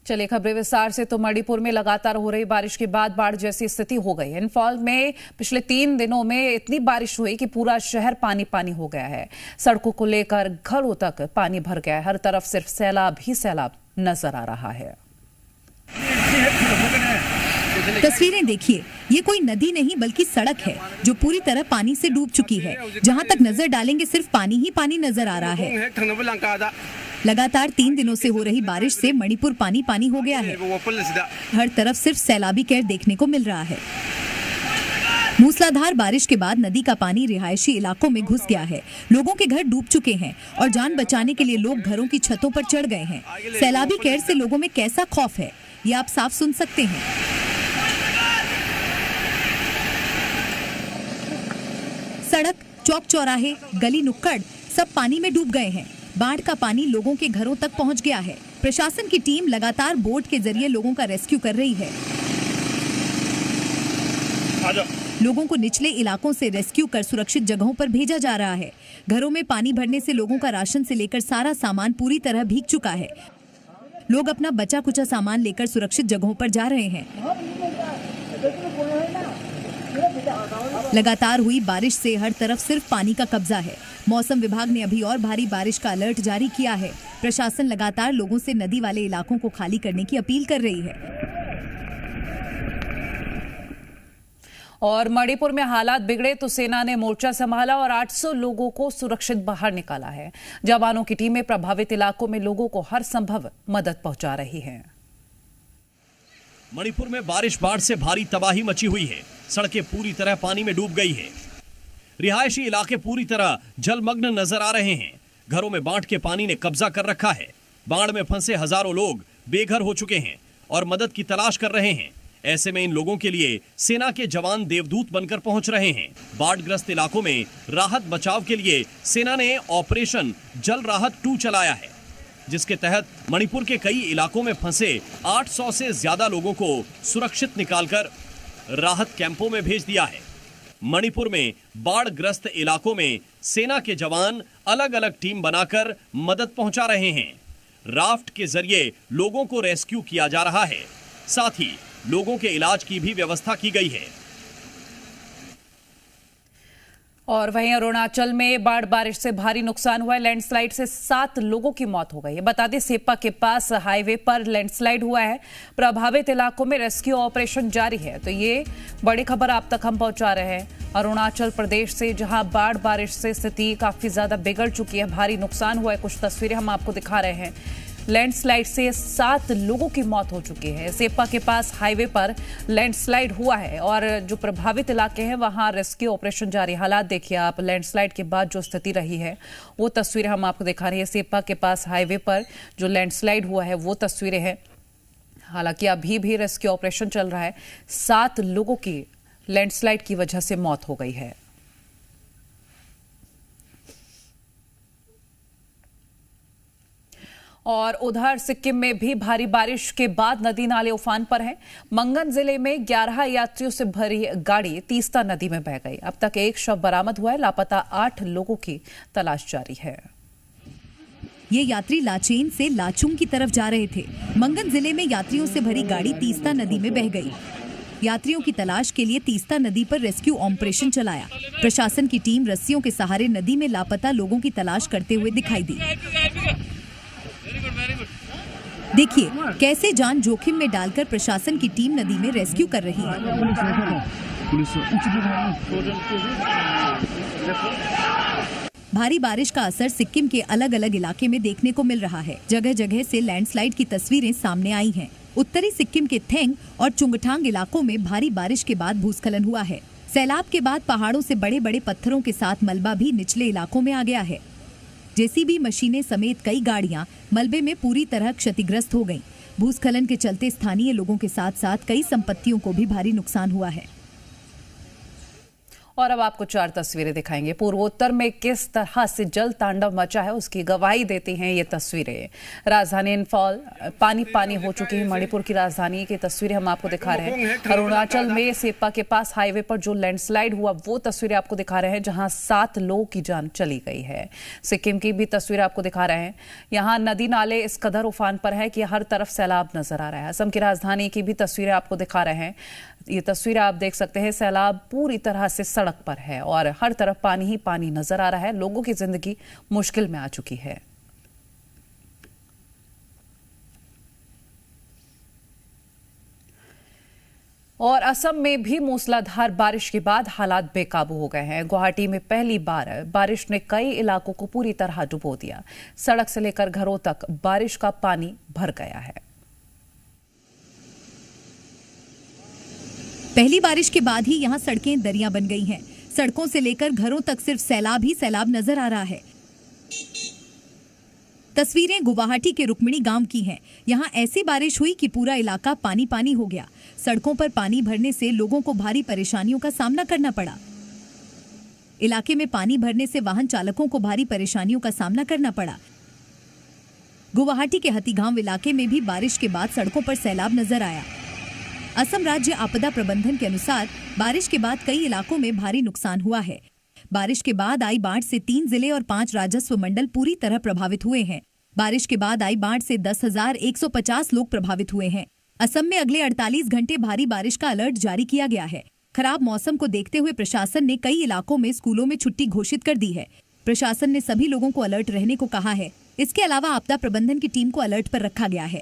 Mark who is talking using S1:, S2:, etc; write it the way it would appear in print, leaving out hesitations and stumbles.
S1: चलिए खबरें विस्तार से। तो मणिपुर में लगातार हो रही बारिश के बाद बाढ़ जैसी स्थिति हो गई है। इंफॉल में पिछले 3 दिनों में इतनी बारिश हुई कि पूरा शहर पानी पानी हो गया है। सड़कों को लेकर घरों तक पानी भर गया है। हर तरफ सिर्फ सैलाब ही सैलाब नजर आ रहा है।
S2: तस्वीरें देखिए, ये कोई नदी नहीं बल्कि सड़क है जो पूरी तरह पानी से डूब चुकी है। जहां तक नजर डालेंगे सिर्फ पानी ही पानी नजर आ रहा है। लगातार 3 दिनों से हो रही बारिश से मणिपुर पानी पानी हो गया है। हर तरफ सिर्फ सैलाबी कहर देखने को मिल रहा है। मूसलाधार बारिश के बाद नदी का पानी रिहायशी इलाकों में घुस गया है। लोगों के घर डूब चुके हैं और जान बचाने के लिए लोग घरों की छतों पर चढ़ गए हैं। सैलाबी कहर से लोगों में कैसा खौफ है, ये आप साफ सुन सकते हैं। सड़क, चौक चौराहे, गली नुक्कड़ सब पानी में डूब गए हैं। बाढ़ का पानी लोगों के घरों तक पहुंच गया है। प्रशासन की टीम लगातार बोट के जरिए लोगों का रेस्क्यू कर रही है। लोगों को निचले इलाकों से रेस्क्यू कर सुरक्षित जगहों पर भेजा जा रहा है। घरों में पानी भरने से लोगों का राशन से लेकर सारा सामान पूरी तरह भीग चुका है। लोग अपना बचा कुचा सामान लेकर सुरक्षित जगहों पर जा रहे हैं। लगातार हुई बारिश से हर तरफ सिर्फ पानी का कब्जा है। मौसम विभाग ने अभी और भारी बारिश का अलर्ट जारी किया है। प्रशासन लगातार लोगों से नदी वाले इलाकों को खाली करने की अपील कर रही है।
S1: और मणिपुर में हालात बिगड़े तो सेना ने मोर्चा संभाला और 800 लोगों को सुरक्षित बाहर निकाला है। जवानों की टीमें प्रभावित इलाकों में लोगों को हर संभव मदद पहुंचा रही है।
S3: मणिपुर में बारिश बाढ़ से भारी तबाही मची हुई है। सड़कें पूरी तरह पानी में डूब गई है। रिहायशी इलाके पूरी तरह जलमग्न नजर आ रहे हैं। घरों में बाढ़ के पानी ने कब्जा कर रखा है। बाढ़ में फंसे हजारों लोग बेघर हो चुके हैं और मदद की तलाश कर रहे हैं। ऐसे में इन लोगों के लिए सेना के जवान देवदूत बनकर पहुंच रहे हैं। बाढ़ग्रस्त इलाकों में राहत बचाव के लिए सेना ने ऑपरेशन जल राहत 2 चलाया है, जिसके तहत मणिपुर के कई इलाकों में फंसे 800 से ज्यादा लोगों को सुरक्षित निकालकर राहत कैंपों में भेज दिया है। मणिपुर में बाढ़ग्रस्त इलाकों में सेना के जवान अलग अलग टीम बनाकर मदद पहुंचा रहे हैं। राफ्ट के जरिए लोगों को रेस्क्यू किया जा रहा है। साथ ही लोगों के इलाज की भी व्यवस्था की गई है।
S1: और वहीं अरुणाचल में बाढ़ बारिश से भारी नुकसान हुआ है। लैंडस्लाइड से 7 लोगों की मौत हो गई है। बता दें, सेप्पा के पास हाईवे पर लैंडस्लाइड हुआ है। प्रभावित इलाकों में रेस्क्यू ऑपरेशन जारी है। तो ये बड़ी खबर आप तक हम पहुंचा रहे हैं अरुणाचल प्रदेश से, जहां बाढ़ बारिश से स्थिति काफी ज्यादा बिगड़ चुकी है। भारी नुकसान हुआ है। कुछ तस्वीरें हम आपको दिखा रहे हैं। लैंडस्लाइड से 7 लोगों की मौत हो चुकी है। सेप्पा के पास हाईवे पर लैंडस्लाइड हुआ है और जो प्रभावित इलाके हैं वहां रेस्क्यू ऑपरेशन जारी। हालात देखिए आप, लैंडस्लाइड के बाद जो स्थिति रही है वो तस्वीरें हम आपको दिखा रहे हैं। सेप्पा के पास हाईवे पर जो लैंडस्लाइड हुआ है वो तस्वीरें हैं। हालांकि अभी भी रेस्क्यू ऑपरेशन चल रहा है। 7 लोगों की लैंडस्लाइड की वजह से मौत हो गई है। और उधर सिक्किम में भी भारी बारिश के बाद नदी नाले उफान पर हैं। मंगन जिले में 11 यात्रियों से भरी गाड़ी तीस्ता नदी में बह गई। अब तक 1 शव बरामद हुआ है। लापता 8 लोगों की तलाश जारी है।
S2: ये यात्री लाचेन से लाचुंग की तरफ जा रहे थे। मंगन जिले में यात्रियों से भरी गाड़ी तीस्ता नदी में बह गई। यात्रियों की तलाश के लिए तीस्ता नदी पर रेस्क्यू ऑपरेशन चलाया। प्रशासन की टीम रस्सियों के सहारे नदी में लापता लोगों की तलाश करते हुए दिखाई दी। देखिए कैसे जान जोखिम में डालकर प्रशासन की टीम नदी में रेस्क्यू कर रही है। भारी बारिश का असर सिक्किम के अलग अलग इलाके में देखने को मिल रहा है। जगह जगह से लैंडस्लाइड की तस्वीरें सामने आई हैं। उत्तरी सिक्किम के थेंग और चुंगठांग इलाकों में भारी बारिश के बाद भूस्खलन हुआ है। सैलाब के बाद पहाड़ों से बड़े बड़े पत्थरों के साथ मलबा भी निचले इलाकों में आ गया है। जेसीबी मशीनें समेत कई गाड़ियां मलबे में पूरी तरह क्षतिग्रस्त हो गईं। भूस्खलन के चलते स्थानीय लोगों के साथ साथ कई संपत्तियों को भी भारी नुकसान हुआ है।
S1: और अब आपको 4 तस्वीरें दिखाएंगे। पूर्वोत्तर में किस तरह से जल तांडव मचा है उसकी गवाही देती हैं ये तस्वीरें। राजधानी इंफॉल पानी पानी हो चुकी है। मणिपुर की राजधानी की तस्वीरें हम आपको दिखा रहे हैं। अरुणाचल में सेप्पा के पास हाईवे पर जो लैंडस्लाइड हुआ वो तस्वीरें आपको दिखा रहे हैं, जहां 7 लोगों की जान चली गई है। सिक्किम की भी तस्वीरें आपको दिखा रहे हैं। यहाँ नदी नाले इस कदर उफान पर है कि हर तरफ सैलाब नजर आ रहा है। असम की राजधानी की भी तस्वीरें आपको दिखा रहे हैं। ये तस्वीर आप देख सकते हैं। सैलाब पूरी तरह से सड़क पर है और हर तरफ पानी ही पानी नजर आ रहा है। लोगों की जिंदगी मुश्किल में आ चुकी है। और असम में भी मूसलाधार बारिश के बाद हालात बेकाबू हो गए हैं। गुवाहाटी में पहली बार बारिश ने कई इलाकों को पूरी तरह डुबो दिया। सड़क से लेकर घरों तक बारिश का पानी भर गया है।
S2: पहली बारिश के बाद ही यहाँ सड़कें दरिया बन गई हैं। सड़कों से लेकर घरों तक सिर्फ सैलाब ही सैलाब नजर आ रहा है। तस्वीरें गुवाहाटी के रुक्मिणी गांव की हैं। यहाँ ऐसी बारिश हुई कि पूरा इलाका पानी पानी हो गया। सड़कों पर पानी भरने से लोगों को भारी परेशानियों का सामना करना पड़ा। इलाके में पानी भरने से वाहन चालकों को भारी परेशानियों का सामना करना पड़ा। गुवाहाटी के हथीगांव इलाके में भी बारिश के बाद सड़कों पर सैलाब नजर आया। असम राज्य आपदा प्रबंधन के अनुसार बारिश के बाद कई इलाकों में भारी नुकसान हुआ है। बारिश के बाद आई बाढ़ से 3 जिले और 5 राजस्व मंडल पूरी तरह प्रभावित हुए हैं। बारिश के बाद आई बाढ़ से 10,150 लोग प्रभावित हुए हैं। असम में अगले 48 घंटे भारी बारिश का अलर्ट जारी किया गया है। खराब मौसम को देखते हुए प्रशासन ने कई इलाकों में स्कूलों में छुट्टी घोषित कर दी है। प्रशासन ने सभी लोगों को अलर्ट रहने को कहा है। इसके अलावा आपदा प्रबंधन की टीम को अलर्ट पर रखा गया है।